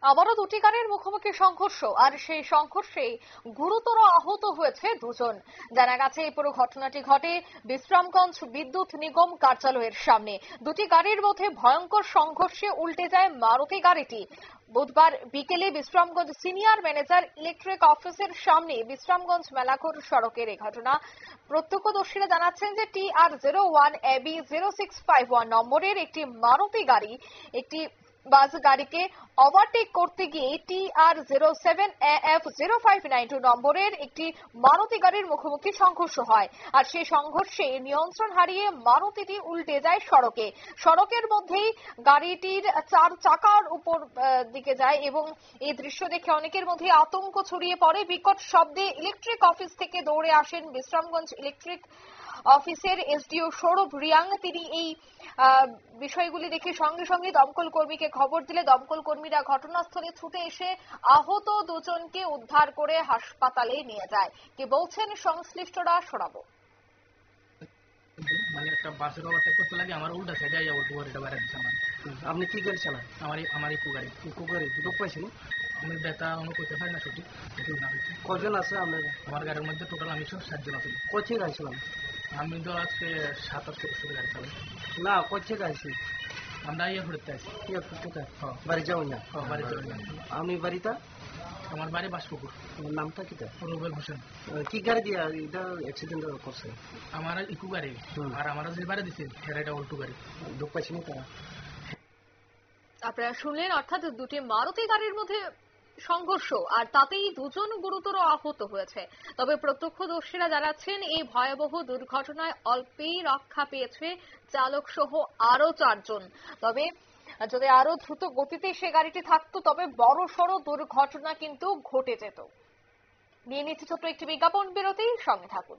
আবারও দুটি গাড়ির মুখোমুখি সংঘর্ষ, আর সেই সংঘর্ষে গুরুতর আহত হয়েছে দুজন। জানা গেছে এই পুরো ঘটনাটি ঘটে বিশ্রামগঞ্জ বিদ্যুৎ নিগম কার্যালয়ের সামনে। দুটি গাড়ির মধ্যে ভয়ঙ্কর সংঘর্ষে উল্টে যায় মারুতি গাড়িটি। বুধবার বিকেলে বিশ্রামগঞ্জ সিনিয়র ম্যানেজার ইলেকট্রিক অফিসের সামনে বিশ্রামগঞ্জ মেলাঘর সড়কের এই ঘটনা। প্রত্যক্ষদর্শীরা জানাচ্ছেন যে TR01AB0651 নম্বরের একটি মারুতি গাড়ি একটি বাস গাড়িকে ওভারটেক করতে গিয়ে TR07AF0592 নম্বরের একটি মারুতি গাড়ির মুখোমুখি সংঘর্ষ হয়। আর সেই সংঘর্ষে নিয়ন্ত্রণ হারিয়ে মারুতিটি উল্টে যায় সড়কে। সড়কের মধ্যেই গাড়িটির চার চাকার উপর দিকে যায় এবং এই দৃশ্য দেখে অনেকের মধ্যে আতঙ্ক ছড়িয়ে পড়ে। বিকট শব্দে ইলেকট্রিক অফিস থেকে দৌড়ে আসেন বিশ্রামগঞ্জ ইলেকট্রিক অফিসের এসডিও সৌরভ রিয়াং। তিনি এই বিষয়গুলি দেখে সঙ্গে সঙ্গে দমকল কর্মীকে খবর দিলে দমকল কর্মীরা ঘটনাস্থলে ছুটে এসে আহত দুজনকে উদ্ধার করে হাসপাতালে নিয়ে যায়। কি বলছেন সংশ্লিষ্টরা শোনাবো। মানে একটা বাসের ওভারটেক করতে লাগে, আমার উল্টা সাইডে আইয়া ওর গাড়িটা বাইরে দিচ্ছে। আপনি কি গাড়ি চালান? আমার ইকো গাড়ি দুঃখ পাইছেন? আমি ব্যথা অনুভব করতে পারি না সঠিক। কজন আছে আপনার? আমার গাড়ির মধ্যে টোটাল আমি 7 জন আছি। কোথা গাড়ি চালান? আমি তো আজকে 27 গাড়ি চালাই। না, কোথা গাড়ি? আমরা ইয়ে ঘুরতে আছি। বাড়ি যাবেন না? বাড়ি যাবেন না। আমি বাড়িটা? আমার বাড়ি বাসপুকুর। নামটা কি? রুবেল হোসেন। কি গাড়ি দিয়ে এটা অ্যাক্সিডেন্ট করছে? আমার ইকো গাড়ি, আর আমার যে বাড়ি দিচ্ছে এটা অল্টো গাড়ি। দুঃখ পাইছেন তারা? আপনারা শুনলেন, অর্থাৎ দুটি মারুতি গাড়ির মধ্যে সংঘর্ষ, আর তাতেই দুজন গুরুতর আহত হয়েছে। তবে প্রত্যক্ষদর্শীরা জানাচ্ছেন এই ভয়াবহ দুর্ঘটনায় অল্পেই রক্ষা পেয়েছে চালক সহ আরো 4 জন। তবে যদি আরো দ্রুত গতিতে সে গাড়িটি থাকতো তবে বড় সড় দুর্ঘটনা কিন্তু ঘটে যেত। নিয়ে নিচ্ছে ছোট্ট একটি বিজ্ঞাপন বিরতি, সঙ্গে থাকুন।